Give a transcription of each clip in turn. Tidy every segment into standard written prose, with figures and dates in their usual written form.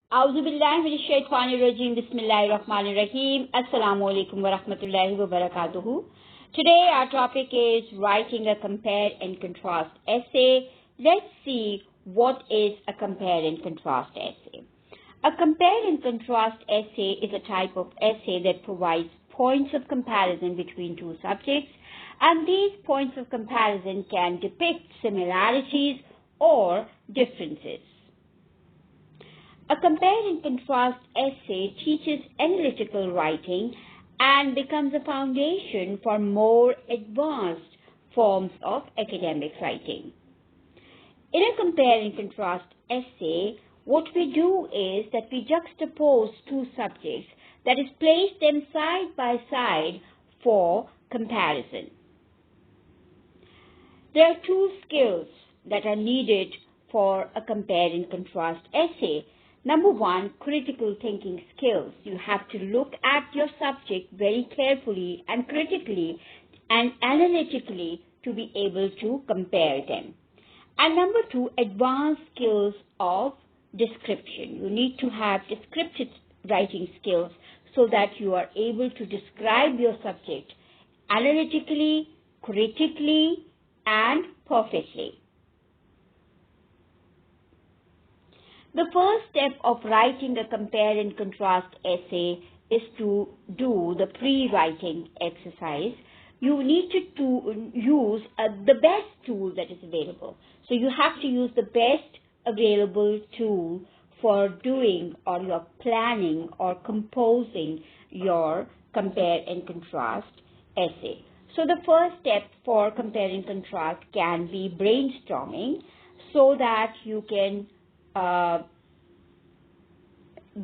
Auzubillahiminashaitanirrajim. Bismillahirrahmanirrahim. Assalamu alaikum wa rahmatullahi wa barakatuhu. Today our topic is writing a compare and contrast essay. Let's see what is a compare and contrast essay. A compare and contrast essay is a type of essay that provides points of comparison between two subjects, and these points of comparison can depict similarities or differences. A compare and contrast essay teaches analytical writing and becomes a foundation for more advanced forms of academic writing. In a compare and contrast essay, what we do is that we juxtapose two subjects, that is, place them side by side for comparison. There are two skills that are needed for a compare and contrast essay. Number one, critical thinking skills. You have to look at your subject very carefully and critically and analytically to be able to compare them. And number two, advanced skills of description. You need to have descriptive writing skills so that you are able to describe your subject analytically, critically, and perfectly. The first step of writing a compare and contrast essay is to do the pre-writing exercise. You need to use the best tool that is available. So you have to use the best available tool for doing or your planning or composing your compare and contrast essay. So the first step for compare and contrast can be brainstorming, so that you can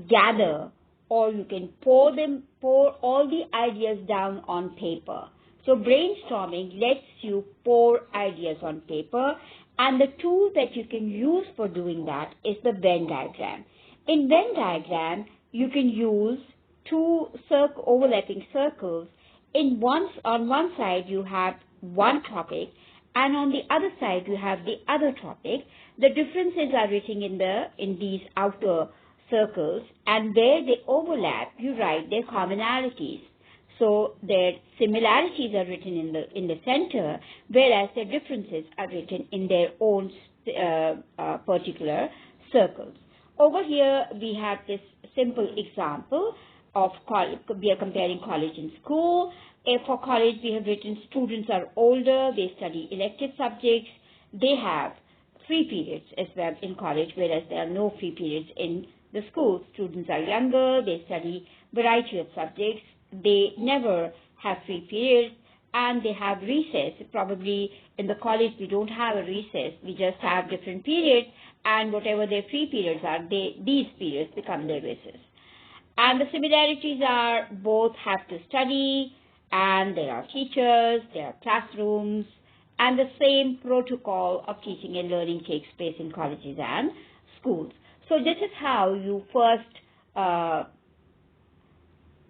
gather, or you can pour all the ideas down on paper. So brainstorming lets you pour ideas on paper, and the tool that you can use for doing that is the Venn diagram. In Venn diagram, you can use two overlapping circles. On one side you have one topic, and on the other side you have the other topic. The differences are written in these outer circles, and where they overlap, you write their commonalities. So their similarities are written in the center, whereas their differences are written in their own particular circles. Over here we have this simple example of we are comparing college and school. For college, we have written students are older, they study elective subjects, they have free periods as well in college, whereas there are no free periods in the school. Students are younger, they study variety of subjects, they never have free periods, and they have recess. Probably in the college we don't have a recess, we just have different periods, and whatever their free periods are, these periods become their recess. And the similarities are both have to study, and there are teachers, there are classrooms, and the same protocol of teaching and learning takes place in colleges and schools. So this is how you first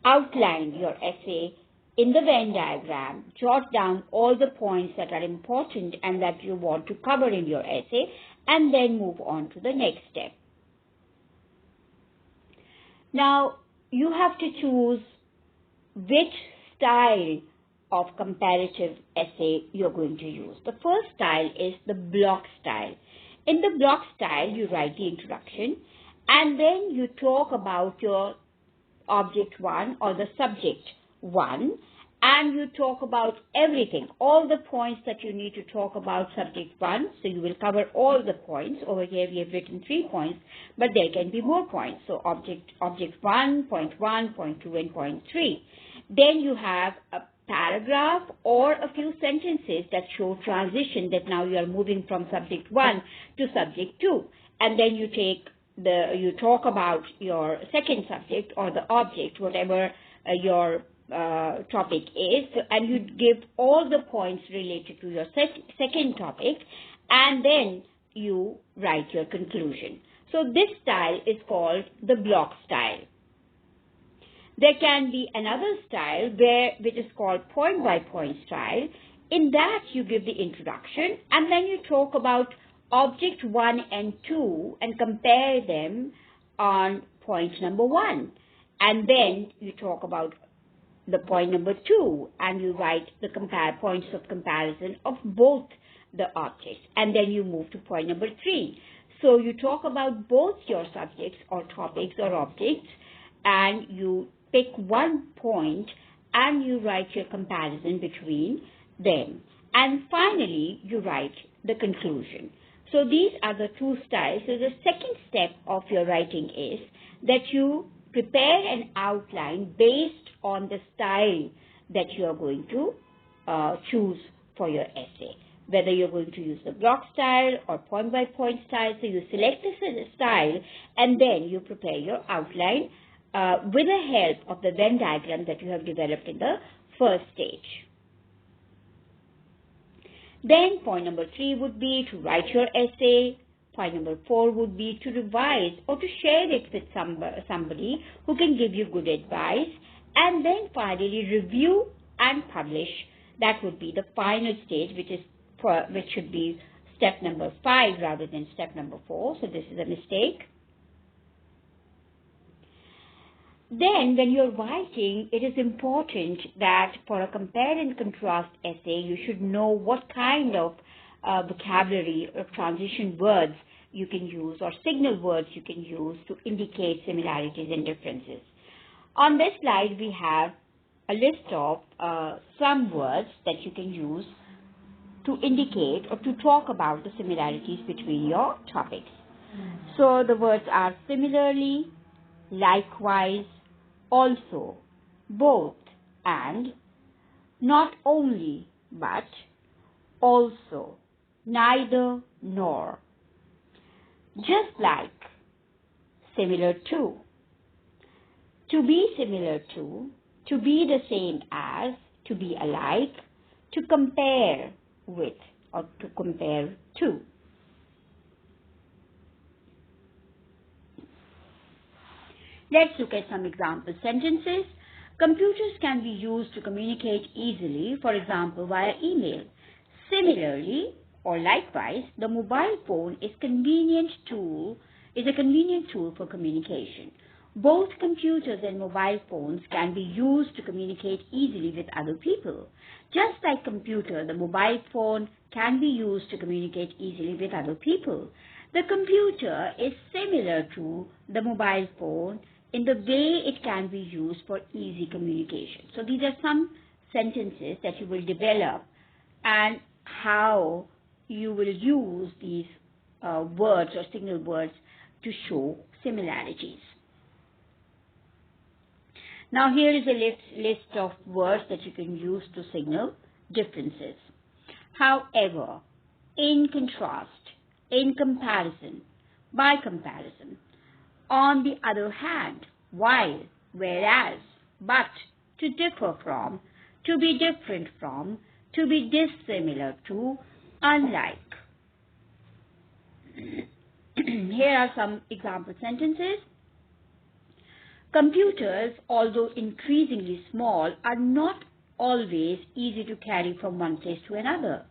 outline your essay in the Venn diagram. Jot down all the points that are important and that you want to cover in your essay, and then move on to the next step. Now, you have to choose which style of comparative essay you're going to use. The first style is the block style. In the block style, you write the introduction, and then you talk about your object one or the subject one, and you talk about everything, all the points that you need to talk about subject one. So you will cover all the points. Over here we have written 3 points, but there can be more points. So object 1, point 1, point 2, and point 3. Then you have a paragraph or a few sentences that show transition, that now you are moving from subject 1 to subject 2. And then you talk about your second subject or the object, whatever your topic is, and you give all the points related to your second topic, and then you write your conclusion. So this style is called the block style. There can be another style which is called point by point style. In that you give the introduction, and then you talk about object 1 and 2 and compare them on point number 1. And then you talk about the point number 2, and you write the points of comparison of both the objects. And then you move to point number 3. So you talk about both your subjects or topics or objects, and you pick one point and you write your comparison between them. And finally, you write the conclusion. So these are the 2 styles. So the second step of your writing is that you prepare an outline based on the style that you are going to choose for your essay. Whether you're going to use the block style or point-by-point style. So you select the style and then you prepare your outline with the help of the Venn diagram that you have developed in the first stage. Then point number 3 would be to write your essay. Point number 4 would be to revise or to share it with somebody who can give you good advice. And then finally review and publish. That would be the final stage, which should be step number 5 rather than step number 4. So this is a mistake. Then when you're writing, it is important that for a compare and contrast essay, you should know what kind of vocabulary or transition words you can use or signal words you can use to indicate similarities and differences. On this slide, we have a list of some words that you can use to indicate or to talk about the similarities between your topics. So the words are similarly, likewise, also, both, and, not only, but, also, neither, nor, just like, similar to be similar to be the same as, to be alike, to compare with, or to compare to. Let's look at some example sentences. Computers can be used to communicate easily, for example, via email. Similarly, or likewise, the mobile phone is a convenient tool for communication. Both computers and mobile phones can be used to communicate easily with other people. Just like computer, the mobile phone can be used to communicate easily with other people. The computer is similar to the mobile phone in the way it can be used for easy communication. So these are some sentences that you will develop and how you will use these words or signal words to show similarities. Now here is a list of words that you can use to signal differences. However, in contrast, in comparison, by comparison, on the other hand, while, whereas, but, to differ from, to be different from, to be dissimilar to, unlike. Here are some example sentences. Computers, although increasingly small, are not always easy to carry from one place to another.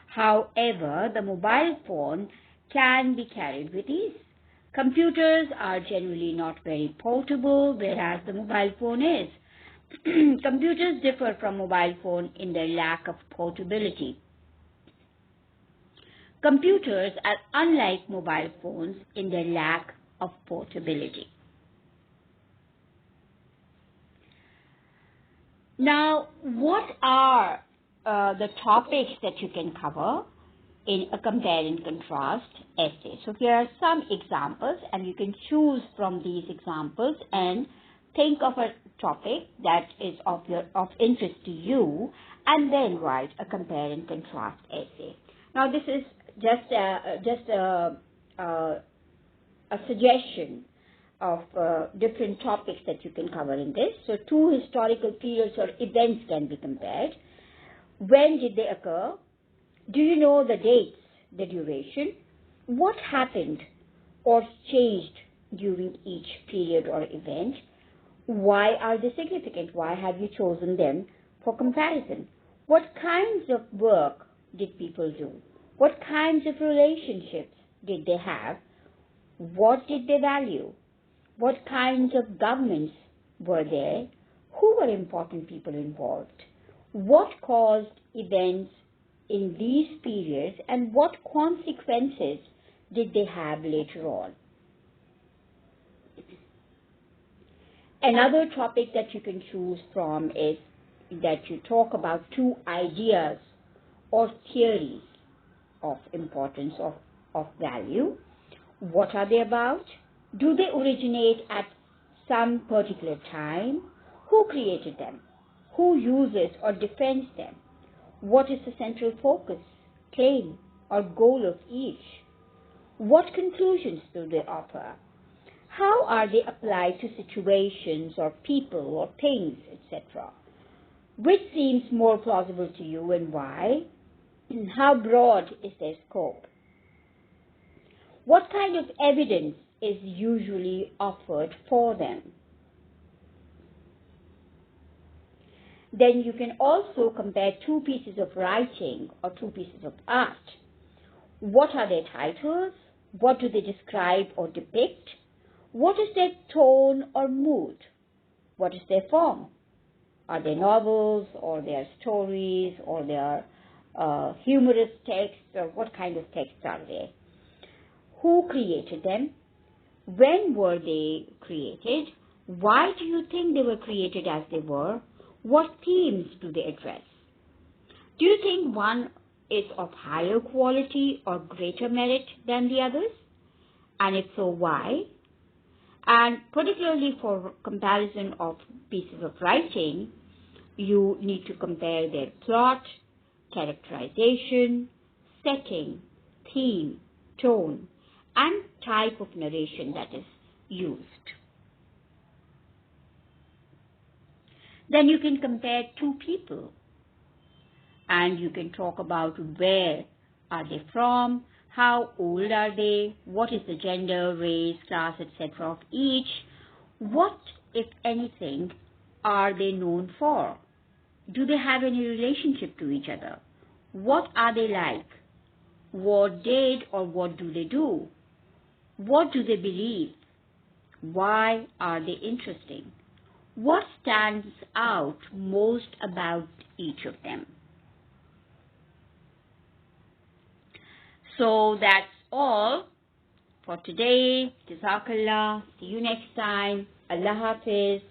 However, the mobile phone can be carried with ease. Computers are generally not very portable, whereas the mobile phone is. Computers differ from mobile phone in their lack of portability. Computers are unlike mobile phones in their lack of portability. Now, what are the topics that you can cover in a compare and contrast essay? So here are some examples, and you can choose from these examples and think of a topic that is of interest to you, and then write a compare and contrast essay. Now, this is just a suggestion of different topics that you can cover in this. So 2 historical periods or events can be compared. When did they occur? Do you know the dates, the duration? What happened or changed during each period or event? Why are they significant? Why have you chosen them for comparison? What kinds of work did people do? What kinds of relationships did they have? What did they value? What kinds of governments were there? Who were important people involved? What caused events in these periods, and what consequences did they have later on? Another topic that you can choose from is that you talk about two ideas or theories of importance, of value. What are they about? Do they originate at some particular time? Who created them? Who uses or defends them? What is the central focus, claim, or goal of each? What conclusions do they offer? How are they applied to situations or people or things, etc.? Which seems more plausible to you and why? How broad is their scope? What kind of evidence is usually offered for them? Then you can also compare two pieces of writing or two pieces of art. What are their titles? What do they describe or depict? What is their tone or mood? What is their form? Are they novels, or they are stories, or they are humorous texts, or what kind of texts are they? Who created them? When were they created? Why do you think they were created as they were? What themes do they address? Do you think one is of higher quality or greater merit than the others? And if so, why? And particularly for comparison of pieces of writing, you need to compare their plot, characterization, setting, theme, tone, and type of narration that is used. Then you can compare two people, and you can talk about where are they from, how old are they, what is the gender, race, class, etc. of each, what, if anything, are they known for? Do they have any relationship to each other? What are they like? What did or what do they do? What do they believe? Why are they interesting? What stands out most about each of them? So that's all for today. Jazakallah. See you next time. Allah Hafiz.